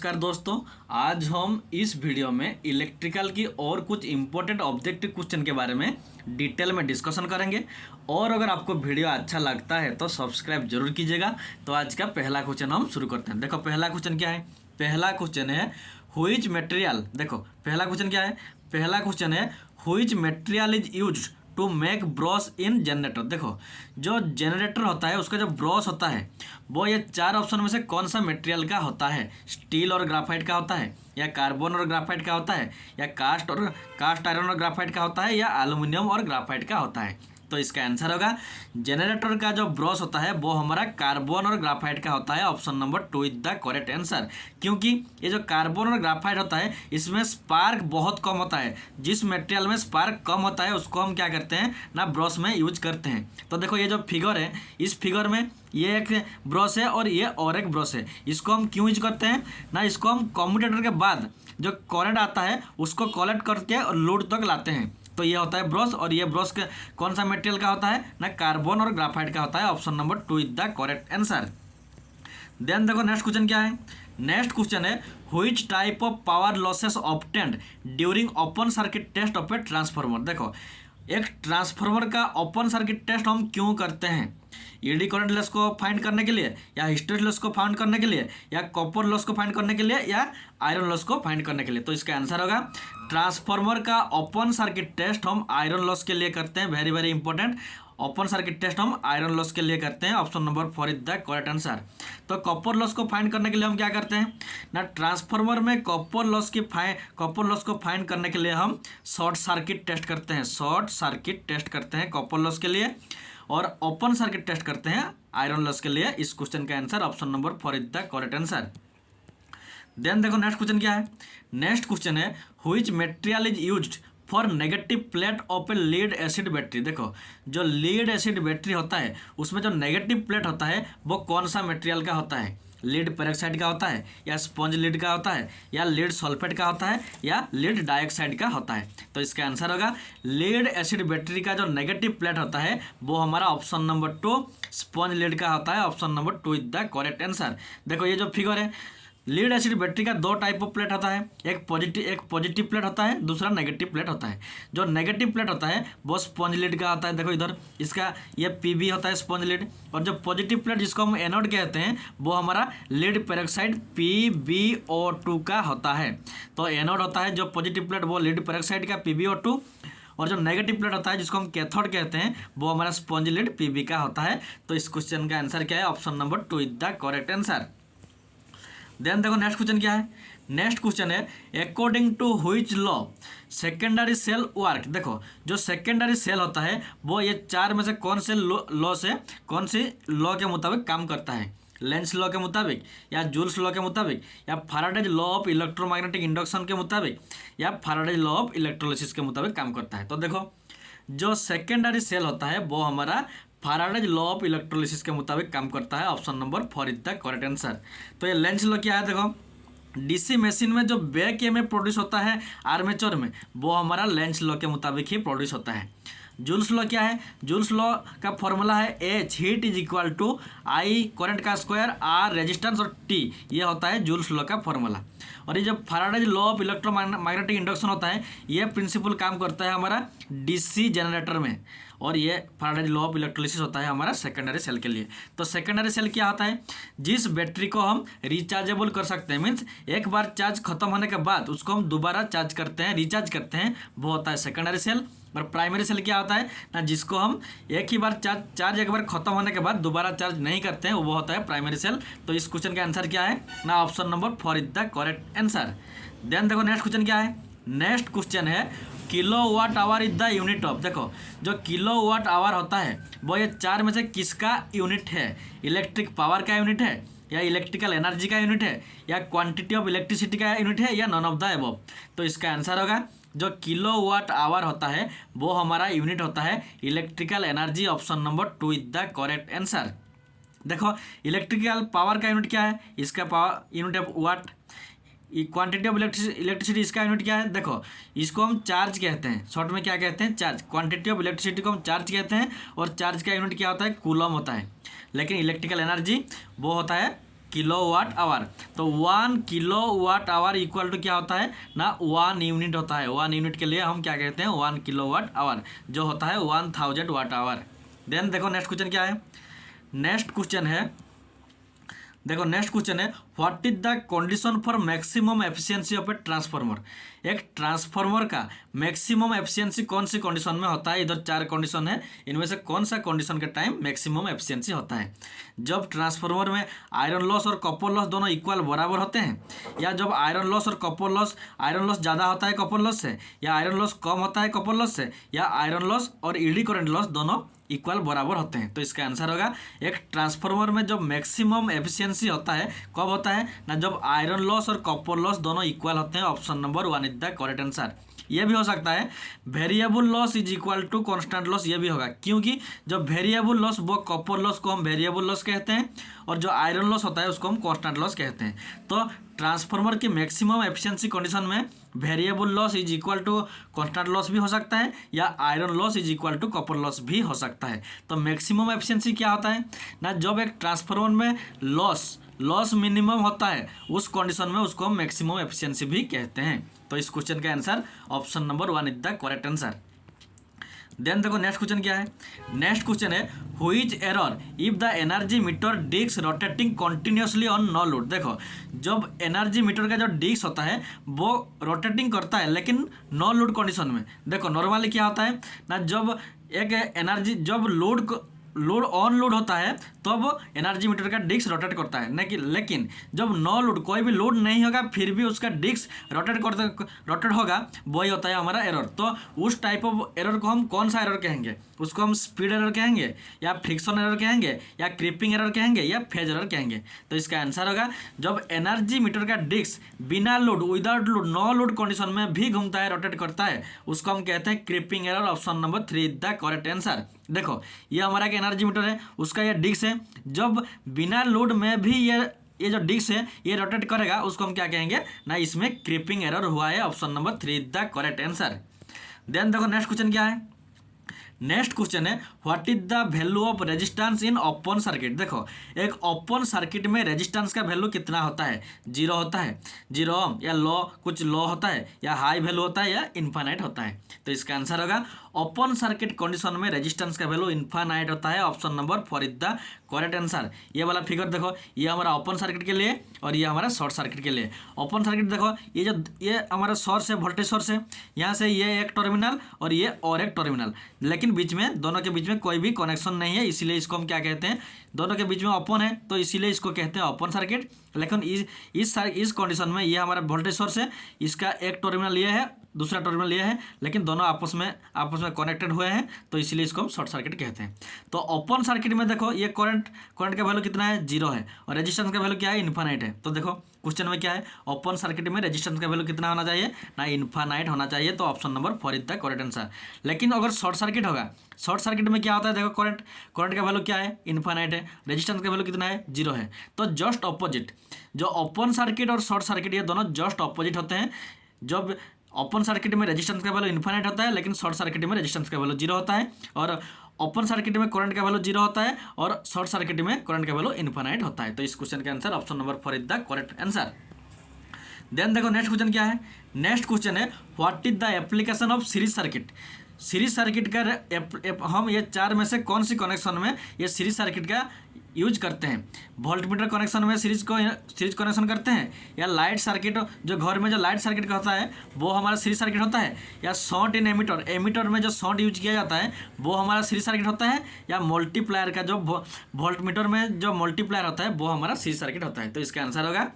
नमस्कार दोस्तों। आज हम इस वीडियो में इलेक्ट्रिकल की और कुछ इम्पोर्टेंट ऑब्जेक्टिव क्वेश्चन के बारे में डिटेल में डिस्कशन करेंगे। और अगर आपको वीडियो अच्छा लगता है तो सब्सक्राइब जरूर कीजिएगा। तो आज का पहला क्वेश्चन हम शुरू करते हैं। देखो पहला क्वेश्चन क्या है। पहला क्वेश्चन है व्हिच मटेरियल। देखो पहला क्वेश्चन क्या है। पहला क्वेश्चन है which material is used to make brush in generator. देखो जो जनरेटर होता है उसका जो ब्रश होता है वो ये चार ऑप्शन में से कौन सा मटेरियल का होता है। स्टील और ग्राफाइट का होता है, या कार्बन और ग्राफाइट का होता है, या कास्ट आयरन और ग्राफाइट का होता है, या एल्युमिनियम और ग्राफाइट का होता है। तो इसका आंसर होगा जनरेटर का जो ब्रश होता है वो हमारा कार्बन और ग्राफाइट का होता है। Option number 2 is the correct answer. क्योंकि ये जो कार्बन और ग्राफाइट होता है इसमें स्पार्क बहुत कम होता है। जिस मटेरियल में स्पार्क कम होता है उसको हम क्या करते हैं ना, ब्रश में यूज करते हैं। तो देखो ये जो फिगर है, इस फिगर में ये एक ब्रश है और ये और एक ब्रश है। इसको हम क्यों यूज करते हैं ना, इसको हम कम्यूटेटर के बाद जो करंट आता है उसको कलेक्ट करके और लोड तक लाते हैं। तो ये होता है ब्रश, और ये ब्रश कौन सा मटेरियल का होता है ना, कार्बन और ग्राफाइट का होता है। Option number 2 is the correct answer. Then देखो नेक्स्ट क्वेश्चन क्या है। नेक्स्ट क्वेश्चन है which type of power losses obtained during open circuit test of a transformer. देखो एक ट्रांसफार्मर का ओपन सर्किट टेस्ट हम क्यों करते हैं। ईडी करंट लॉस को फाइंड करने के लिए, या हिस्टेरिस लॉस को फाइंड करने के लिए, या कॉपर लॉस को फाइंड करने के लिए, या आयरन लॉस को फाइंड करने के लिए। तो इसका आंसर होगा ट्रांसफार्मर का ओपन सर्किट टेस्ट हम आयरन लॉस के लिए करते हैं। Very very important, open circuit test हम आयरन लॉस के लिए करते हैं। Option number 4 is the correct answer. तो कॉपर लॉस को फाइंड करने के लिए हम क्या करते हैं ना, ट्रांसफार्मर में कॉपर लॉस को फाइंड करने के लिए हम शॉर्ट सर्किट टेस्ट करते हैं। शॉर्ट सर्किट टेस्ट करते हैं कॉपर लॉस के लिए, और ओपन सर्किट टेस्ट करते हैं आयरन लॉस के लिए। इस क्वेश्चन का answer option number 4 is the correct answer. Then देखो नेक्स्ट क्वेश्चन क्या है। नेक्स्ट क्वेश्चन है which material is used for negative plate of a lead acid battery. देखो जो लीड एसिड बैटरी होता है उसमें जो नेगेटिव प्लेट होता है वो कौन सा मटेरियल का होता है। लीड पेरोक्साइड का होता है, या स्पॉन्ज लीड का होता है, या लीड सल्फेट का होता है, या लीड डाइऑक्साइड का होता है। तो इसका आंसर होगा लीड एसिड बैटरी का जो नेगेटिव प्लेट होता है वो हमारा ऑप्शन नंबर 2 स्पॉन्ज लीड का होता है। Option number 2 is the correct answer. देखो ये जो फिगर है, लीड एसिड बैटरी का दो टाइप ऑफ प्लेट होता है। एक पॉजिटिव प्लेट होता है, दूसरा नेगेटिव प्लेट होता है। जो नेगेटिव प्लेट होता है वो स्पॉन्ज लीड का होता है। देखो इधर इसका ये पीबी होता है स्पॉन्ज लीड, और जो पॉजिटिव प्लेट जिसको हम एनोड कहते हैं वो हमारा लीड पेरोक्साइड PbO2 का होता है। तो एनोड होता है जो पॉजिटिव प्लेट वो लीड पेरोक्साइड का PbO2, और जो नेगेटिव प्लेट होता है जिसको हम कैथोड कहते हैं वो हमारा स्पॉन्ज लीड Pb का होता है। तो इस क्वेश्चन का आंसर क्या है, option number 2 is the correct answer. Then देखो नेक्स्ट क्वेश्चन क्या है। नेक्स्ट क्वेश्चन है according to which law secondary cell work. देखो जो सेकेंडरी सेल होता है वो ये चार में से कौन से लॉ से, कौन सी लॉ के मुताबिक काम करता है। लेंस लॉ के मुताबिक, या जूल्स लॉ के मुताबिक, या Faraday's law of electromagnetic induction के मुताबिक, या फैराडेज लॉ ऑफ इलेक्ट्रोलिसिस के मुताबिक काम करता है। तो देखो जो सेकेंडरी सेल होता है वो हमारा फैराडेज लॉ ऑफ इलेक्ट्रोलिसिस के मुताबिक काम करता है। Option number 4 is the correct answer. तो ये लेंस लॉ क्या है, देखो डीसी मशीन में जो बैक ईएमएफ प्रोड्यूस होता है आर्मेचर में वो हमारा लेंस लॉ के मुताबिक ही प्रोड्यूस होता है। जूल्स लॉ क्या है, जूल्स लॉ का फॉर्मूला है H heat is equal to I current का स्क्वायर R रेजिस्टेंस और T, ये होता है जूल्स लॉ का फॉर्मूला। और ये जो Faraday's law of electromagnetic induction होता है ये प्रिंसिपल काम करता है हमारा डीसी जनरेटर में, और ये फैराडेज लॉ ऑफ इलेक्ट्रोलिसिस होता है हमारा सेकेंडरी सेल के लिए। तो सेकेंडरी सेल क्या होता है, जिस बैटरी को हम रिचार्जेबल कर सकते हैं, मीन्स एक बार चार्ज खत्म होने के बाद उसको हम दोबारा चार्ज करते हैं, रिचार्ज करते हैं, वो होता है सेकेंडरी सेल। और प्राइमरी सेल क्या होता है ना, जिसको हम एक ही बार चार्ज एक बार खत्म होने के बाद दोबारा चार्ज नहीं करते हैं, वो होता है प्राइमरी सेल। तो इस क्वेश्चन का आंसर क्या है ना, option number 4 is the correct answer. Then देखो नेक्स्ट क्वेश्चन क्या है। नेक्स्ट क्वेश्चन है kilowatt hour is the unit of. देखो जो किलोवाट आवर होता है वो ये चार में से किसका यूनिट है। इलेक्ट्रिक पावर का यूनिट है, या इलेक्ट्रिकल एनर्जी का यूनिट है, या क्वांटिटी ऑफ इलेक्ट्रिसिटी का यूनिट है, या नॉन ऑफ द अबव। तो इसका आंसर होगा जो किलोवाट आवर होता है वो हमारा यूनिट होता है electrical energy. Option number 2 is the correct answer. देखो इलेक्ट्रिकल पावर का यूनिट क्या है, इसका पावर यूनिट है वाट। क्वांटिटी ऑफ इलेक्ट्रिसिटी इसका यूनिट क्या है, देखो इसको हम चार्ज कहते हैं, शॉर्ट में क्या कहते हैं, चार्ज। क्वांटिटी ऑफ इलेक्ट्रिसिटी को हम चार्ज कहते हैं, और चार्ज का यूनिट क्या होता है, कूलम होता है। लेकिन इलेक्ट्रिकल एनर्जी वो होता है किलोवाट आवर। तो 1 किलोवाट आवर इक्वल टू क्या होता है ना 1 यूनिट होता है। 1 यूनिट के लिए हम क्या कहते हैं 1 किलोवाट आवर, जो होता है 1000 वाट आवर। देन देखो नेक्स्ट क्वेश्चन क्या है। नेक्स्ट क्वेश्चन है, देखो नेक्स्ट क्वेश्चन है, what is the condition for maximum efficiency of a transformer. एक ट्रांसफार्मर का मैक्सिमम एफिशिएंसी कौन सी कंडीशन में होता है। इधर 4 कंडीशन है, इनमें से कौन सा कंडीशन के टाइम मैक्सिमम एफिशिएंसी होता है। जब ट्रांसफार्मर में आयरन लॉस और कॉपर लॉस दोनों इक्वल बराबर होते हैं, या जब आयरन लॉस और कॉपर लॉस, आयरन लॉस ज़्यादा होता है कॉपर लॉस से, या आयरन लॉस कम होता है कॉपर लॉस से, या आयरन लॉस और ईडी करंट लॉस दोनों इक्वल बराबर होते हैं। तो इसका आंसर होगा एक ट्रांसफार्मर में जब मैक्सिमम एफिशिएंसी होता है कब होता है ना जब आयरन लॉस और कॉपर लॉस दोनों इक्वल होते हैं। Option number 1 is the correct answer. ये भी हो सकता है variable loss is equal to constant loss, ये भी होगा, क्योंकि जब वेरिएबल लॉस वो कॉपर लॉस को हम वेरिएबल लॉस कहते हैं और जो आयरन लॉस होता है उसको हम कांस्टेंट लॉस कहते हैं। तो ट्रांसफार्मर की मैक्सिमम एफिशिएंसी कंडीशन में variable loss is equal to constant loss भी हो सकता है, या iron loss is equal to copper loss भी हो सकता है। तो मैक्सिमम एफिशिएंसी क्या होता है ना जब एक ट्रांसफार्मर में लॉस मिनिमम होता है, उस कंडीशन में उसको हम मैक्सिमम एफिशिएंसी भी कहते हैं। तो इस क्वेश्चन का answer option number 1 is the correct answer. Then देखो नेक्स्ट क्वेश्चन क्या है। नेक्स्ट क्वेश्चन है which error if the energy meter disc rotating continuously on no load. देखो जब एनर्जी मीटर का जो डिस्क होता है वो रोटेटिंग करता है लेकिन नो लोड कंडीशन में। देखो नॉर्मली क्या होता है ना जब एक एनर्जी जब लोड ऑन लोड होता है तब एनर्जी मीटर का डिस्क रोटेट करता है, लेकिन जब नो लोड कोई भी लोड नहीं होगा फिर भी उसका डिस्क रोटेट होगा, वही होता है हमारा एरर। तो उस टाइप ऑफ एरर को हम कौन सा एरर कहेंगे, उसको हम स्पीड एरर कहेंगे, या फ्रिक्शन एरर कहेंगे, या क्रीपिंग एरर कहेंगे, या फेज एरर कहेंगे। तो इसका आंसर होगा जब एनर्जी मीटर का डिस्क बिना load without load no load condition में भी घूमता है, रोटेट करता है, उसको हम कहते हैं creeping error. Option number 3 is the correct answer. देखो ये हमारा एक एनर्जी मीटर है, उसका ये डिस्क है, जब बिना लोड में भी ये जो डिस्क है ये रोटेट करेगा, उसको हम क्या कहेंगे ना इसमें क्रीपिंग एरर हुआ है। Option number 3 is the correct answer. Then देखो नेक्स्ट क्वेश्चन क्या है। नेक्स्ट क्वेश्चन है what is the value of resistance in open circuit. देखो एक ओपन सर्किट में रेजिस्टेंस का वैल्यू कितना होता है, 0 होता है, 0 ओम, या कुछ लो होता है, या हाई वैल्यू होता है, या इन्फानाइट होता है। तो इसका आंसर होगा ओपन सर्किट कंडीशन में रेजिस्टेंस का वैल्यू इन्फानाइट होता है। Option number 4 is the correct answer. ये वाला फिगर देखो, ये हमारा ओपन सर्किट के लिए और ये हमारा शॉर्ट सर्किट के लिए। ओपन सर्किट देखो ये हमारा सोर्स है, वोल्टेज सोर्स है, यहाँ से ये एक टर्मिनल और ये और एक टर्मिनल, लेकिन बीच में दोनों के बीच में कोई भी कनेक्शन नहीं है, इसीलिए इसको हम क्या कहते हैं, दोनों के बीच में ओपन है तो इसीलिए इसको कहते हैं ओपन सर्किट। लेकिन इस कंडीशन में ये हमारा वोल्टेज सोर्स है, इसका एक टर्मिनल ये है, दूसरा टर्मिनल ये है, लेकिन दोनों आपस में कनेक्टेड हुए हैं, तो इसीलिए इसको हम शॉर्ट सर्किट कहते हैं। तो ओपन सर्किट में देखो ये करंट का वैल्यू कितना है, 0 है, और रेजिस्टेंस का वैल्यू क्या है, इन्फानाइट है। तो देखो क्वेश्चन में क्या है, ओपन सर्किट में रेजिस्टेंस का वैल्यू कितना होना चाहिए ना, इन्फानाइट होना चाहिए। तो option number 4 is the correct answer. लेकिन अगर शॉर्ट सर्किट होगा, शॉर्ट सर्किट में क्या होता है, देखो करंट का वैल्यू क्या है, इन्फानाइट है, रेजिस्टेंस का वैल्यू कितना है, 0 है। तो जस्ट ऑपोजिट, जो ओपन सर्किट और शॉर्ट सर्किट ये दोनों जस्ट ऑपोजिट होते हैं। जब ओपन सर्किट में रेजिस्टेंस का वैल्यू इन्फानाइट होता है, लेकिन शॉर्ट सर्किट में रेजिस्टेंस का वैल्यू 0 होता है, और ओपन सर्किट में करंट का वैल्यू 0 होता है, और शॉर्ट सर्किट में करंट का वैल्यू इन्फानाइट होता है। तो इस क्वेश्चन का answer option number 4 is the correct answer. Then देखो नेक्स्ट क्वेश्चन क्या है। नेक्स्ट क्वेश्चन है what is the application of series circuit. Series circuit का हम ये 4 में से कौन सी कनेक्शन में ये सीरीज सर्किट का यूज करते हैं। वोल्टमीटर कनेक्शन में सीरीज कनेक्शन करते हैं, या लाइट सर्किट जो घर में जो लाइट सर्किट का होता है वो हमारा सीरीज सर्किट होता है, या शॉर्ट इन एमीटर में जो शॉर्ट यूज किया जाता है वो हमारा सीरीज सर्किट होता है, या मल्टीप्लायर का जो वोल्टमीटर में जो मल्टीप्लायर होता है वो हमारा सीरीज सर्किट होता है। तो इसका आंसर होगा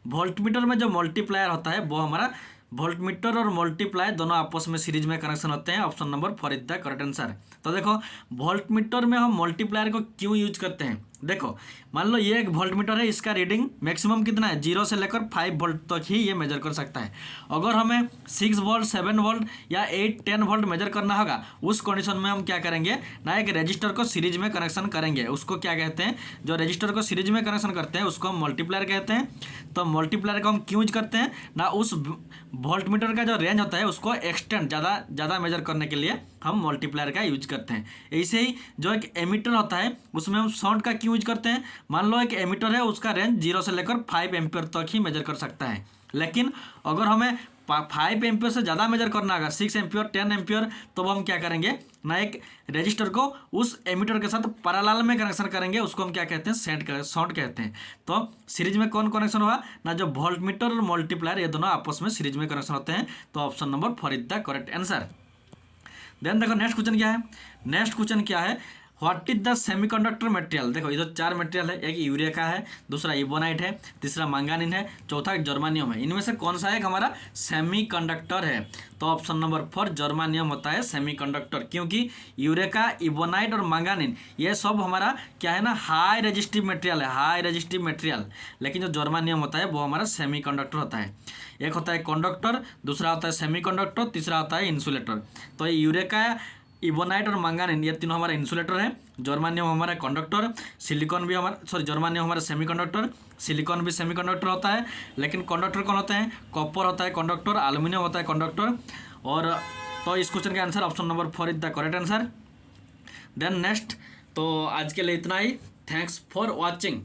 वोल्टमीटर में जो मल्टीप्लायर होता है वो हमारा वोल्टमीटर और मल्टीप्लायर दोनों आपस में सीरीज में कनेक्शन होते हैं। Option number 4 is the correct answer. तो देखो वोल्टमीटर में हम मल्टीप्लायर को क्यों यूज करते हैं, देखो मान लो ये एक वोल्टमीटर है, इसका रीडिंग मैक्सिमम कितना है, 0 से लेकर 5 वोल्ट तक ही ये मेजर कर सकता है। अगर हमें 6 वोल्ट 7 वोल्ट या 8-10 वोल्ट मेजर करना होगा, उस कंडीशन में हम क्या करेंगे ना, एक रजिस्टर को सीरीज में कनेक्शन करेंगे। उसको क्या कहते हैं, जो रजिस्टर को सीरीज में कनेक्शन करते हैं उसको हम मल्टीप्लायर कहते हैं। तो मल्टीप्लायर को हम क्यों यूज करते हैं ना, उस वोल्टमीटर का जो रेंज होता है उसको एक्सटेंड ज़्यादा मेजर करने के लिए हम मल्टीप्लायर का यूज करते हैं। ऐसे ही जो एक एमीटर होता है उसमें हम शॉर्ट का क्यों क्यों यूज करते हैं? मान लो एक एमीटर है, उसका रेंज 0 से लेकर 5 एम्पियर तक ही मेजर कर सकता है, लेकिन अगर हमें 5 एम्पियर से ज़्यादा मेजर करना होगा, 6 एम्पियर 10 एम्पियर, तो हम क्या करेंगे ना, एक रजिस्टर को उस एमीटर के साथ पैरेलल में कनेक्शन करेंगे, उसको हम क्या कहते हैं, शॉर्ट कहते हैं। तो सीरीज में कौन कनेक्शन हुआ ना, जो वोल्ट मीटर और मल्टीप्लायर ये दोनों आपस में सीरीज में कनेक्शन होते हैं। तो option number 4 is the correct answer. Then देखो नेक्स्ट क्वेश्चन क्या है, नेक्स्ट क्वेश्चन क्या है, what is the semiconductor material. देखो इधर 4 मटेरियल है, एक यूरिया का है, दूसरा इबोनाइट है, तीसरा मैंगानीज है, चौथा जर्मानियम है। इनमें से कौन सा एक हमारा सेमीकंडक्टर है? तो ऑप्शन नंबर 4 जर्मानियम होता है सेमीकंडक्टर, क्योंकि यूरेका, इबोनाइट और मैंगानीज ये सब हमारा क्या है ना, हाई रेजिस्टिव मटेरियल है, हाई रेजिस्टिव मटेरियल। लेकिन जो जर्मानियम होता है वो हमारा सेमीकंडक्टर होता है। एक होता है कंडक्टर, दूसरा होता है सेमीकंडक्टर, तीसरा होता है इंसुलेटर। तो ये यूरेका, इबोनाइट और मैंगानीज ये तीनों हमारा इंसुलेटर है, जर्मानियम हमारा कंडक्टर, सिलिकॉन भी हमारा जर्मानियम हमारा सेमीकंडक्टर, सिलिकॉन भी सेमीकंडक्टर होता है। लेकिन कंडक्टर कौन होते हैं? कॉपर होता है कंडक्टर, एल्यूमिनियम होता है कंडक्टर। और तो इस क्वेश्चन का answer option number 4 is the correct answer. Then next, तो आज के लिए इतना ही। Thanks for watching.